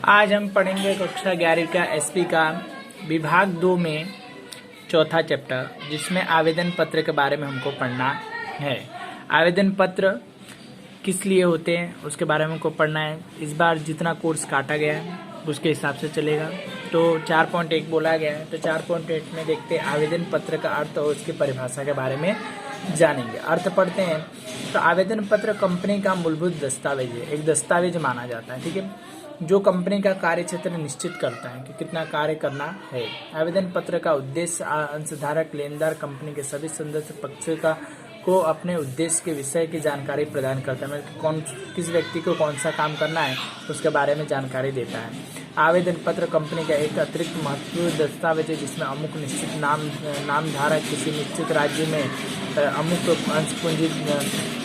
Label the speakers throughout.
Speaker 1: आज हम पढ़ेंगे कक्षा 11 का एसपी का विभाग 2 में चौथा चैप्टर, जिसमें आवेदन पत्र के बारे में हमको पढ़ना है। आवेदन पत्र किस लिए होते हैं उसके बारे में हमको पढ़ना है। इस बार जितना कोर्स काटा गया है उसके हिसाब से चलेगा। तो 4.1 बोला गया है, तो 4.8 में देखते हैं आवेदन पत्र का अर्थ और उसकी परिभाषा के बारे में जानेंगे। अर्थ पढ़ते हैं तो आवेदन पत्र कंपनी का मूलभूत दस्तावेज है, एक दस्तावेज माना जाता है, ठीक है, जो कंपनी का कार्य क्षेत्र निश्चित करता है कि कितना कार्य करना है। आवेदन पत्र का उद्देश्य अंशधारक लेनदार कंपनी के सभी सदस्य पक्ष को अपने उद्देश्य के विषय की जानकारी प्रदान करता है, मतलब किस व्यक्ति को कौन सा काम करना है उसके बारे में जानकारी देता है। आवेदन पत्र कंपनी का एक अतिरिक्त महत्वपूर्ण दस्तावेज है, जिसमें अमुक निश्चित नामधारक किसी निश्चित राज्य में अमुक अंश पूंजी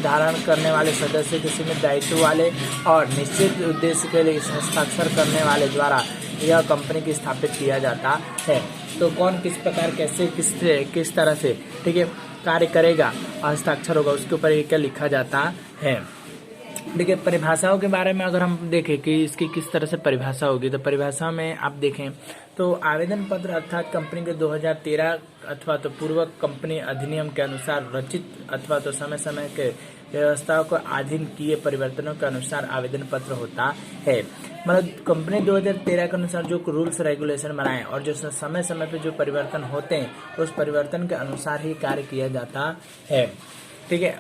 Speaker 1: धारण करने वाले सदस्य के सीमित दायित्व वाले और निश्चित उद्देश्य के लिए हस्ताक्षर करने वाले द्वारा यह कंपनी की स्थापित किया जाता है। तो कौन किस प्रकार कैसे किस तरह से, ठीक है, कार्य करेगा और हस्ताक्षर होगा, उसके ऊपर ये क्या लिखा जाता है। देखिए, परिभाषाओं के बारे में अगर हम देखें कि इसकी किस तरह से परिभाषा होगी, तो परिभाषा में आप देखें तो आवेदन पत्र अर्थात कंपनी के 2013 अथवा तो पूर्व कंपनी अधिनियम के अनुसार रचित अथवा तो समय समय के व्यवस्थाओं को अधीन किए परिवर्तनों के अनुसार आवेदन पत्र होता है। मतलब कंपनी 2013 के अनुसार जो रूल्स रेगुलेशन बनाए और जो समय समय पे जो परिवर्तन होते हैं उस परिवर्तन के अनुसार ही कार्य किया जाता है, ठीक है।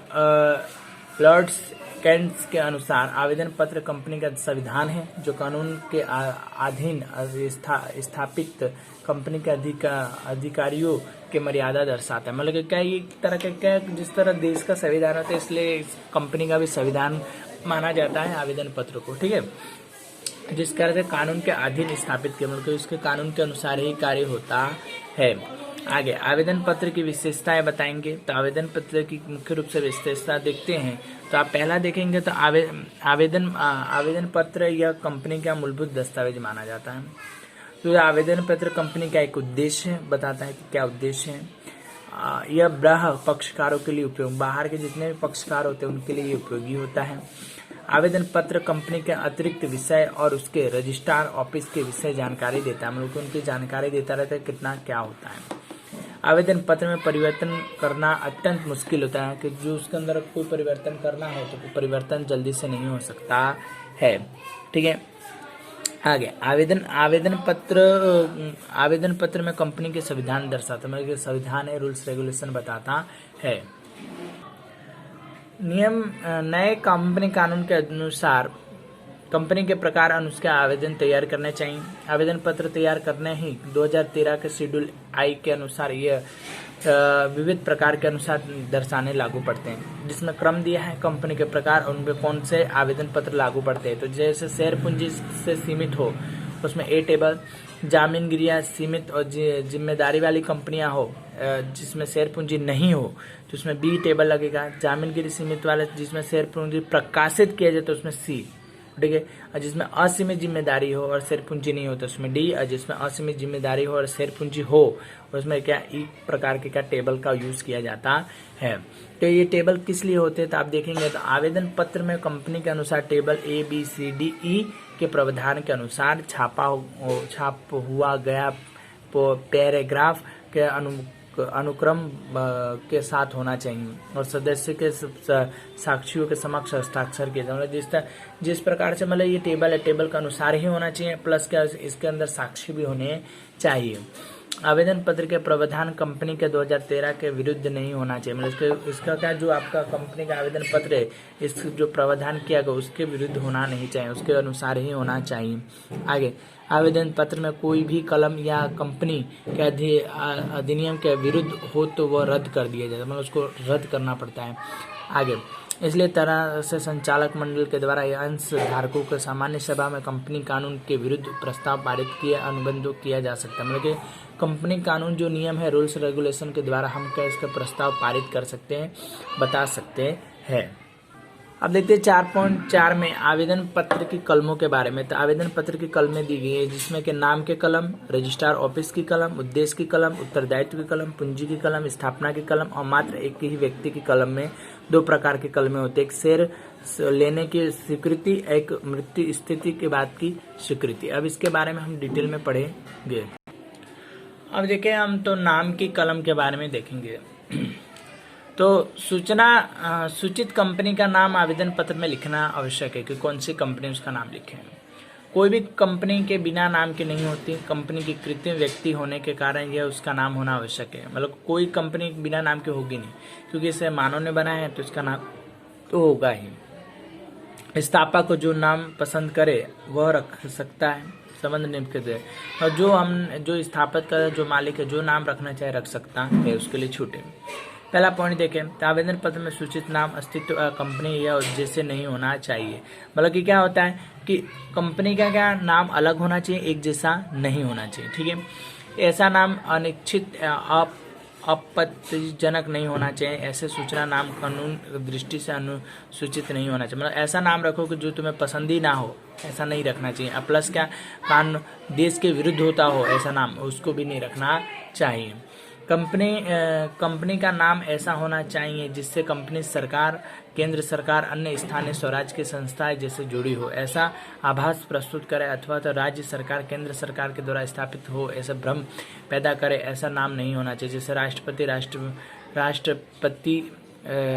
Speaker 1: लॉर्ड्स केंट्स के अनुसार आवेदन पत्र कंपनी का संविधान है, जो कानून के अधीन स्थापित कंपनी के अधिकारियों के मर्यादा दर्शाता है। मतलब क्या एक तरह के क्या जिस तरह देश का संविधान होता है, इसलिए इस कंपनी का भी संविधान माना जाता है आवेदन पत्र को, ठीक है, जिस तरह से कानून के अधीन स्थापित किया, मतलब उसके कानून के अनुसार ही कार्य होता है। आगे आवेदन पत्र की विशेषताएं बताएंगे। तो आवेदन पत्र की मुख्य रूप से विशेषता देखते हैं तो आप पहला देखेंगे तो आवेदन पत्र यह कंपनी का मूलभूत दस्तावेज माना जाता है। तो आवेदन पत्र कंपनी का एक उद्देश्य बताता है कि क्या उद्देश्य है। यह बाह्य पक्षकारों के लिए उपयोग, बाहर के जितने भी पक्षकार होते हैं उनके लिए उपयोगी होता है। आवेदन पत्र कंपनी के अतिरिक्त विषय और उसके रजिस्ट्रार ऑफिस के विषय जानकारी देता है, मतलब उनकी जानकारी देता रहता है कितना क्या होता है। आवेदन पत्र में परिवर्तन करना अत्यंत मुश्किल होता है कि जो उसके अंदर कोई परिवर्तन करना हो तो परिवर्तन जल्दी से नहीं हो सकता है, ठीक है। आगे आवेदन पत्र में कंपनी के संविधान दर्शाता है, मतलब संविधान है, रूल्स रेगुलेशन बताता है। नियम नए कंपनी कानून के अनुसार कंपनी के प्रकार अनुसार आवेदन तैयार करने चाहिए। आवेदन पत्र तैयार करने ही 2013 के शेड्यूल आई के अनुसार यह विविध प्रकार के अनुसार दर्शाने लागू पड़ते हैं, जिसमें क्रम दिया है कंपनी के प्रकार और उनमें कौन से आवेदन पत्र लागू पड़ते हैं। तो जैसे शेयर पूंजी से सीमित हो उसमें ए टेबल, जामीनगिरियां सीमित और जिम्मेदारी वाली कंपनियां हो जिसमें शेयर पूंजी नहीं हो तो उसमें बी टेबल लगेगा। जामीनगिरी सीमित वाले जिसमें शेयर पूंजी प्रकाशित किया जाए तो उसमें सी, ठीक है। और जिसमें असीमित जिम्मेदारी हो और शेयर पूंजी नहीं हो तो उसमें डी, और जिसमें असीमित जिम्मेदारी हो और शेयर पूंजी हो उसमें क्या ई प्रकार के क्या टेबल का यूज किया जाता है। तो ये टेबल किस लिए होते हैं तो आप देखेंगे तो आवेदन पत्र में कंपनी के अनुसार table A B C D E के प्रावधान के अनुसार छाप हुआ गया पैराग्राफ के अनुक्रम के साथ होना चाहिए और सदस्य के साक्षियों के समक्ष हस्ताक्षर किए जाए। मतलब जिस प्रकार से मतलब ये टेबल है, टेबल के अनुसार ही होना चाहिए, प्लस क्या इसके अंदर साक्षी भी होने चाहिए। आवेदन पत्र के प्रावधान कंपनी के 2013 के विरुद्ध नहीं होना चाहिए, मतलब इसका क्या जो आपका कंपनी का आवेदन पत्र है इस जो प्रावधान किया गया उसके विरुद्ध होना नहीं चाहिए, उसके अनुसार ही होना चाहिए। आगे आवेदन पत्र में कोई भी कलम या कंपनी के अधिनियम के विरुद्ध हो तो वह रद्द कर दिया जाता है, मतलब उसको रद्द करना पड़ता है। आगे इसलिए तरह से संचालक मंडल के द्वारा यह अंश धारकों के सामान्य सभा में कंपनी कानून के विरुद्ध प्रस्ताव पारित किया अनुबंध किया जा सकता है। मतलब कि कंपनी कानून जो नियम है रूल्स रेगुलेशन के द्वारा हम क्या इसका प्रस्ताव पारित कर सकते हैं, बता सकते हैं। अब देखते हैं 4.4 में आवेदन पत्र की कलमों के बारे में। तो आवेदन पत्र की कलमें दी गई है जिसमें कि नाम के कलम, रजिस्ट्रार ऑफिस की कलम, उद्देश्य की कलम, उत्तरदायित्व की कलम, पूंजी की कलम, स्थापना की कलम और मात्र एक ही व्यक्ति की कलम में 2 प्रकार की कलमें होती है। एक शेयर लेने की स्वीकृति, एक मृत्यु स्थिति के बाद की स्वीकृति। अब इसके बारे में हम डिटेल में पढ़ेंगे। अब देखें हम तो नाम की कलम के बारे में देखेंगे। तो सूचित कंपनी का नाम आवेदन पत्र में लिखना आवश्यक है कि कौन सी कंपनी उसका नाम लिखे। कोई भी कंपनी के बिना नाम की नहीं होती। कंपनी की कृत्रिम व्यक्ति होने के कारण यह उसका नाम होना आवश्यक है। मतलब कोई कंपनी बिना नाम के होगी नहीं, क्योंकि इसे मानव ने बनाया है तो इसका नाम तो होगा ही। स्थापक को जो नाम पसंद करे वह रख सकता है, संबंध निम्नलिखित है। और जो स्थापित का जो मालिक है जो नाम रखना चाहे रख सकता है, उसके लिए छूट है। पहला पॉइंट देखें तो आवेदन पत्र में सूचित नाम अस्तित्व कंपनी या उद्देश्य नहीं होना चाहिए। मतलब कि क्या होता है कि कंपनी का क्या नाम अलग होना चाहिए, एक जैसा नहीं होना चाहिए। ठीक है, ऐसा नाम अनिश्चित आपत्तिजनक नहीं होना चाहिए। ऐसे सूचना नाम कानून दृष्टि से अनुसूचित नहीं होना चाहिए। मतलब ऐसा नाम रखो कि जो तुम्हें पसंद ही ना हो, ऐसा नहीं रखना चाहिए। प्लस क्या कानून देश के विरुद्ध होता हो ऐसा नाम, उसको भी नहीं रखना चाहिए। कंपनी का नाम ऐसा होना चाहिए जिससे कंपनी सरकार, केंद्र सरकार, अन्य स्थानीय स्वराज की संस्थाएं जैसे जुड़ी हो, ऐसा आभास प्रस्तुत करे, अथवा तो राज्य सरकार, केंद्र सरकार के द्वारा स्थापित हो, ऐसा भ्रम पैदा करे, ऐसा नाम नहीं होना चाहिए। जैसे राष्ट्रपति,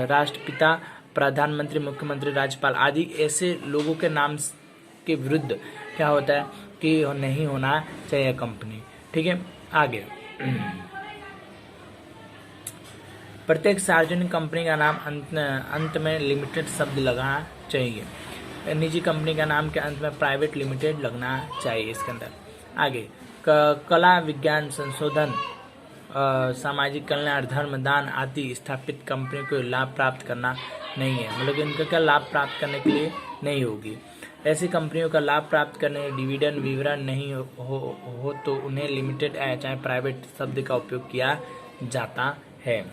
Speaker 1: राष्ट्रपिता, प्रधानमंत्री, मुख्यमंत्री, राज्यपाल आदि ऐसे लोगों के नाम के विरुद्ध क्या होता है कि नहीं होना चाहिए कंपनी। ठीक है, आगे प्रत्येक सार्वजनिक कंपनी का नाम अंत में लिमिटेड शब्द लगना चाहिए। निजी कंपनी का नाम के अंत में प्राइवेट लिमिटेड लगना चाहिए इसके अंदर। आगे कला, विज्ञान, संशोधन, सामाजिक कल्याण, धर्म, दान आदि स्थापित कंपनी को लाभ प्राप्त करना नहीं है। मतलब इनका क्या लाभ प्राप्त करने के लिए नहीं होगी। ऐसी कंपनियों का लाभ प्राप्त करने डिविडेंड विवरण नहीं हो तो उन्हें लिमिटेड चाहे प्राइवेट शब्द का उपयोग किया जाता है।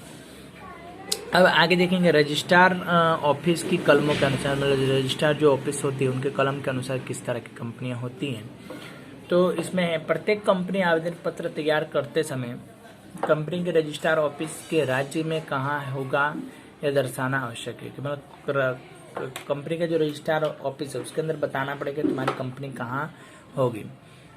Speaker 1: अब आगे देखेंगे रजिस्ट्रार ऑफिस की कलमों के अनुसार, मतलब रजिस्ट्रार जो ऑफिस होती है उनके कलम के अनुसार किस तरह की कंपनियां होती हैं। तो इसमें प्रत्येक कंपनी आवेदन पत्र तैयार करते समय कंपनी के रजिस्ट्रार ऑफिस के राज्य में कहाँ होगा यह दर्शाना आवश्यक है। कि मतलब कंपनी का जो रजिस्ट्रार ऑफिस है उसके अंदर बताना पड़ेगा तुम्हारी कंपनी कहाँ होगी।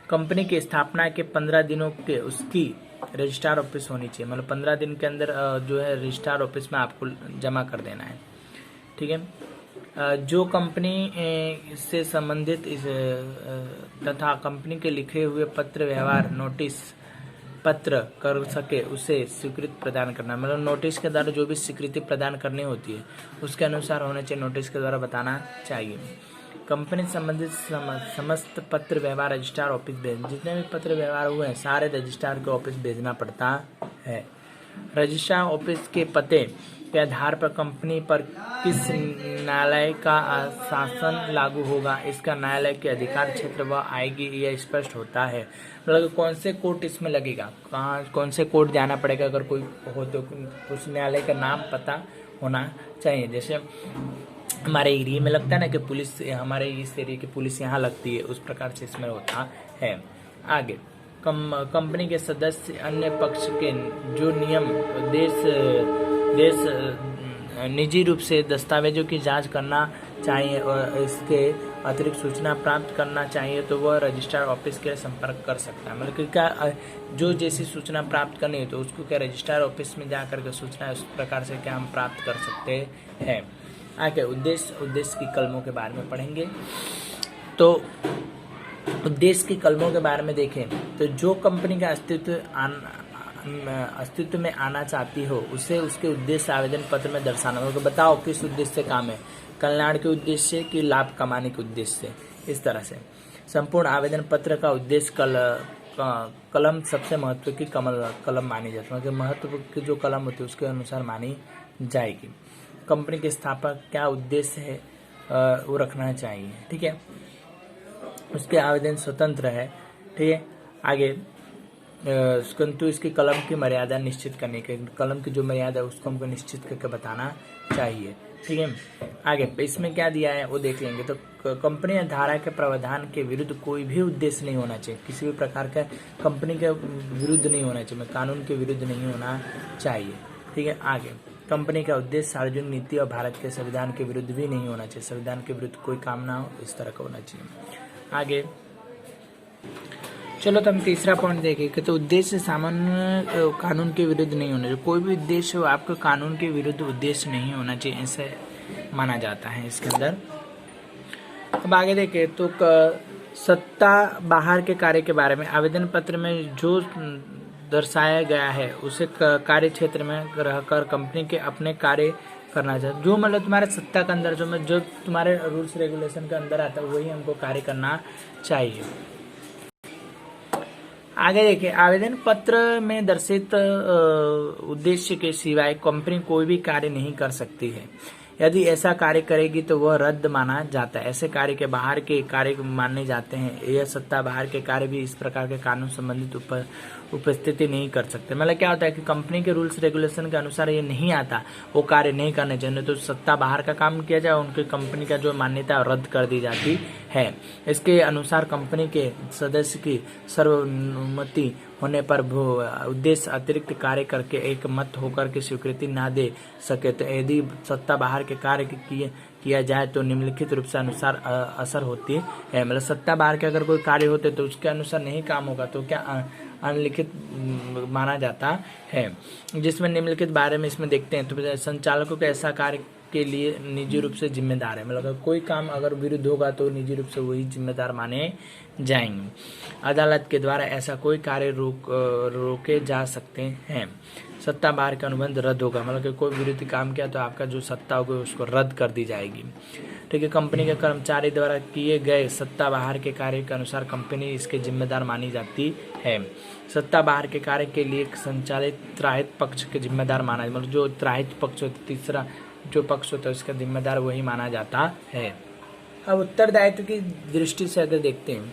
Speaker 1: कंपनी की स्थापना के 15 दिनों के उसकी रजिस्ट्रार ऑफिस होनी चाहिए। मतलब 15 दिन के अंदर जो है रजिस्ट्रार ऑफिस में आपको जमा कर देना है। ठीक है, जो कंपनी से संबंधित तथा कंपनी के लिखे हुए पत्र व्यवहार नोटिस पत्र कर सके उसे स्वीकृति प्रदान करना। मतलब नोटिस के द्वारा जो भी स्वीकृति प्रदान करनी होती है उसके अनुसार होना चाहिए, नोटिस के द्वारा बताना चाहिए। कंपनी संबंधित समस्त पत्र व्यवहार रजिस्ट्रार ऑफिस भेज, जितने भी पत्र व्यवहार हुए हैं सारे रजिस्ट्रार के ऑफिस भेजना पड़ता है। रजिस्ट्रार ऑफिस के पते के आधार पर कंपनी पर किस न्यायालय का शासन लागू होगा, इसका न्यायालय के अधिकार क्षेत्र व आएगी यह स्पष्ट होता है। मतलब कौन से कोर्ट इसमें लगेगा, कहाँ कौन से कोर्ट जाना पड़ेगा, अगर कोई हो तो उस न्यायालय का नाम पता होना चाहिए। जैसे हमारे एरिया में लगता है ना कि पुलिस, हमारे इस एरिया की पुलिस यहाँ लगती है, उस प्रकार से इसमें होता है। आगे कंपनी के सदस्य अन्य पक्ष के जो नियम देश निजी रूप से दस्तावेजों की जांच करना चाहिए और इसके अतिरिक्त सूचना प्राप्त करना चाहिए तो वह रजिस्ट्रार ऑफिस के संपर्क कर सकता है। मतलब क्या जो जैसी सूचना प्राप्त करनी है तो उसको क्या रजिस्ट्रार ऑफिस में जा करके सूचना उस प्रकार से क्या हम प्राप्त कर सकते हैं। आगे उद्देश्य की कलमों के बारे में पढ़ेंगे। तो उद्देश्य की कलमों के बारे में देखें तो जो कंपनी का अस्तित्व में आना चाहती हो उसे उसके उद्देश्य आवेदन पत्र में दर्शाना होगा। तो बताओ किस उद्देश्य से काम है, कल्याण के उद्देश्य से कि लाभ कमाने के उद्देश्य से। इस तरह से संपूर्ण आवेदन पत्र का उद्देश्य कलम सबसे महत्व की कलम मानी जाती है। मतलब महत्व की जो कलम होती है उसके अनुसार मानी जाएगी। कंपनी के स्थापक क्या उद्देश्य है वो रखना चाहिए। ठीक है, उसके आवेदन स्वतंत्र है। ठीक है, आगे किंतु इसकी कलम की मर्यादा निश्चित करने के, कलम की जो मर्यादा है उसको हमको निश्चित करके बताना चाहिए। ठीक है। आगे इसमें क्या दिया है वो देख लेंगे। तो कंपनी धारा के प्रावधान के विरुद्ध कोई भी उद्देश्य नहीं होना चाहिए, किसी भी प्रकार का कंपनी के विरुद्ध नहीं होना चाहिए, कानून के विरुद्ध नहीं होना चाहिए। ठीक है। आगे कंपनी का उद्देश्य सार्वजनिक नीति और भारत के संविधान के विरुद्ध भी नहीं होना चाहिए, संविधान के विरुद्ध कोई काम ना हो, इस तरह का होना चाहिए। आगे चलो तो हम तीसरा पॉइंट देखें कि तो उद्देश्य सामान्य कानून के विरुद्ध नहीं होना चाहिए, कोई भी उद्देश्य हो आपका कानून के विरुद्ध उद्देश्य नहीं होना चाहिए, ऐसे माना जाता है इसके अंदर। अब आगे देखें तो सत्ता बाहर के कार्य के बारे में आवेदन पत्र में जो दर्शाया गया है उसे कार्य क्षेत्र में रहकर कंपनी के अपने कार्य करना चाहिए। जो मतलब तुम्हारे सत्ता के अंदर जो तुम्हारे रूल्स रेगुलेशन के अंदर आता है वही हमको कार्य करना चाहिए। आगे देखिए आवेदन पत्र में दर्शित उद्देश्य के सिवाय कंपनी कोई भी कार्य नहीं कर सकती है। यदि ऐसा कार्य करेगी तो वह रद्द माना जाता है। ऐसे कार्य के बाहर के कार्य माने जाते हैं। यह सत्ता बाहर के कार्य भी इस प्रकार के कानून संबंधित उपस्थिति नहीं कर सकते। मतलब क्या होता है कि कंपनी के रूल्स रेगुलेशन के अनुसार ये नहीं आता, वो कार्य नहीं करने चाहिए, तो सत्ता बाहर का काम किया जाए, उनकी कंपनी का जो मान्यता रद्द कर दी जाती है। इसके अनुसार कंपनी के सदस्य की सर्वसम्मति होने पर उद्देश्य अतिरिक्त कार्य करके एक मत होकर के स्वीकृति ना दे सके तो यदि सत्ता बाहर के कार्य किया जाए तो निम्नलिखित रूप से अनुसार असर होती है। मतलब सत्ता बाहर के अगर कोई कार्य होते तो उसके अनुसार नहीं काम होगा तो क्या अनलिखित माना जाता है, जिसमें निम्नलिखित बारे में इसमें देखते हैं। तो संचालकों के ऐसा कार्य के लिए निजी रूप से जिम्मेदार है। मतलब कोई काम अगर विरुद्ध होगा तो निजी रूप से वही जिम्मेदार माने जाएंगे। अदालत के द्वारा ऐसा कोई कार्य रोके जा सकते हैं। सत्ता बाहर का अनुबंध रद्द होगा। मतलब कि कोई विरोधी काम किया तो आपका जो सत्ता होगी उसको रद्द कर दी जाएगी। ठीक है। कंपनी के कर्मचारी द्वारा किए गए सत्ता बाहर के कार्य के अनुसार कंपनी इसके जिम्मेदार मानी जाती है। सत्ता बाहर के कार्य के लिए संचालित त्राहित पक्ष के जिम्मेदार माना, मतलब जो त्राहित पक्ष होता है, तीसरा जो पक्ष होता है उसका जिम्मेदार वही माना जाता है। अब उत्तरदायित्व की दृष्टि से अगर देखते हैं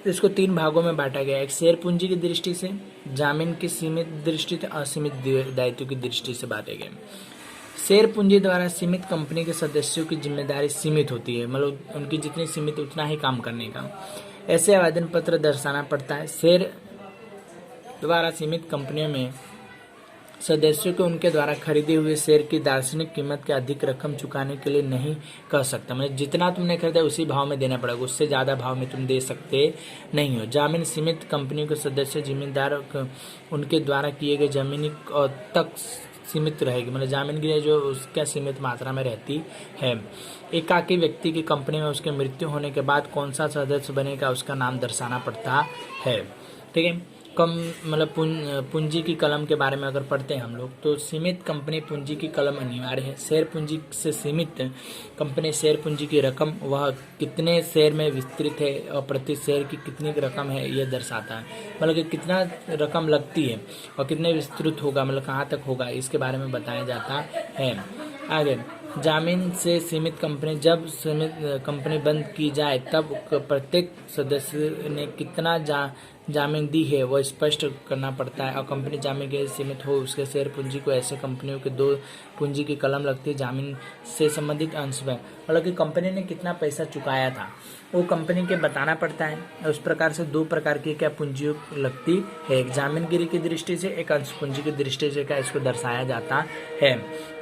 Speaker 1: तो इसको तीन भागों में बांटा गया है। एक शेयर पूंजी की दृष्टि से, जामीन की सीमित दृष्टि से, असीमित दायित्व की दृष्टि से बांटे गए। शेयर पूंजी द्वारा सीमित कंपनी के सदस्यों की जिम्मेदारी सीमित होती है, मतलब उनकी जितनी सीमित उतना ही काम करने का। ऐसे आवेदन पत्र दर्शाना पड़ता है। शेयर द्वारा सीमित कंपनियों में सदस्यों को उनके द्वारा खरीदे हुए शेयर की दार्शनिक कीमत के अधिक रकम चुकाने के लिए नहीं कर सकता। मतलब जितना तुमने खरीदा उसी भाव में देना पड़ेगा, उससे ज़्यादा भाव में तुम दे सकते नहीं हो। जामीन सीमित कंपनियों के सदस्य जिम्मेदार उनके द्वारा किए गए जमीनी तक सीमित रहेगी। मतलब जामीन की जो उसका सीमित मात्रा में रहती है। एकाकी व्यक्ति की कंपनी में उसके मृत्यु होने के बाद कौन सा सदस्य बनेगा उसका नाम दर्शाना पड़ता है। ठीक है। कम मतलब पूंजी की कलम के बारे में अगर पढ़ते हैं हम लोग तो सीमित कंपनी पूंजी की कलम अनिवार्य है। शेयर पूंजी से सीमित कंपनी शेयर पूंजी की रकम वह कितने शेयर में विस्तृत है और प्रति शेयर की कितनी रकम है यह दर्शाता है। मतलब कि कितना रकम लगती है और कितने विस्तृत होगा, मतलब कहाँ तक होगा, इसके बारे में बताया जाता है। आगे जामीन से सीमित कंपनी, जब सीमित कंपनी बंद की जाए तब प्रत्येक सदस्य ने कितना जामीन दी है वह स्पष्ट करना पड़ता है। और कंपनी जामीन के सीमित हो उसके शेयर पूंजी को ऐसे कंपनियों के दो पूंजी की कलम लगती है जामीन से संबंधित अंश में। मतलब कि कंपनी ने कितना पैसा चुकाया था वो कंपनी के बताना पड़ता है। उस प्रकार से दो प्रकार की क्या पूंजी लगती है, एक जामीनगिरी की दृष्टि से, एक अंश पूंजी की दृष्टि से क्या इसको दर्शाया जाता है।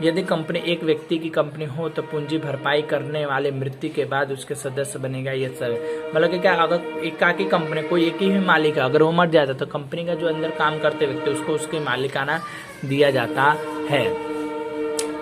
Speaker 1: यदि कंपनी एक व्यक्ति की कंपनी हो तो पूंजी भरपाई करने वाले मृत्यु के बाद उसके सदस्य बनेगा ये सब। मतलब कि क्या अगर एकाकी कंपनी कोई एक ही मालिक है, अगर वो मर जाता तो कंपनी का जो अंदर काम करते व्यक्ति उसको उसके मालिकाना दिया जाता है।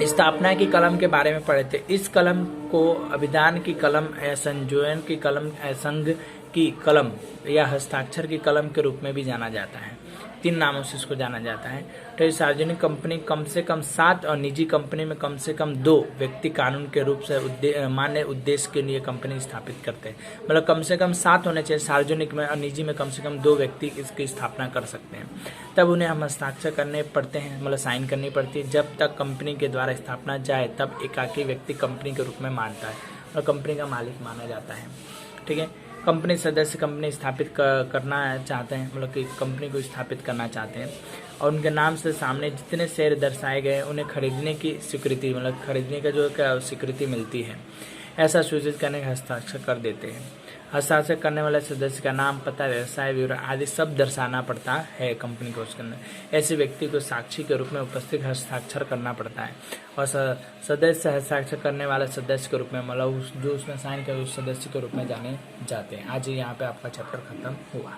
Speaker 1: स्थापना की कलम के बारे में पढ़े थे। इस कलम को अभिधान की कलम, संयोजन की कलम, संघ की कलम या हस्ताक्षर की कलम के रूप में भी जाना जाता है। तीन नामों से इसको जाना जाता है। तो सार्वजनिक कंपनी कम से कम 7 और निजी कंपनी में कम से कम 2 व्यक्ति कानून के रूप से मान्य उद्देश्य के लिए कंपनी स्थापित करते हैं। मतलब कम से कम 7 होने चाहिए सार्वजनिक में, और निजी में कम से कम 2 व्यक्ति इसकी स्थापना कर सकते हैं। तब उन्हें हम हस्ताक्षर करने पड़ते हैं, मतलब साइन करनी पड़ती है। जब तक कंपनी के द्वारा स्थापना जाए तब एकाकी व्यक्ति कंपनी के रूप में मानता है और कंपनी का मालिक माना जाता है। ठीक है। कंपनी सदस्य कंपनी स्थापित करना चाहते हैं, मतलब कि कंपनी को स्थापित करना चाहते हैं और उनके नाम से सामने जितने शेयर दर्शाए गए उन्हें खरीदने की स्वीकृति, मतलब खरीदने का जो स्वीकृति मिलती है, ऐसा सूचित करने का हस्ताक्षर कर देते हैं। हस्ताक्षर करने वाले सदस्य का नाम, पता, व्यवसाय विवरण आदि सब दर्शाना पड़ता है कंपनी को उसके अंदर। ऐसे व्यक्ति को साक्षी के रूप में उपस्थित हस्ताक्षर करना पड़ता है और सदस्य हस्ताक्षर करने वाले सदस्य के रूप में, मतलब जो उसमें साइन कर उस सदस्य के रूप में जाने जाते हैं। आज यहाँ पे आपका चैप्टर खत्म हुआ।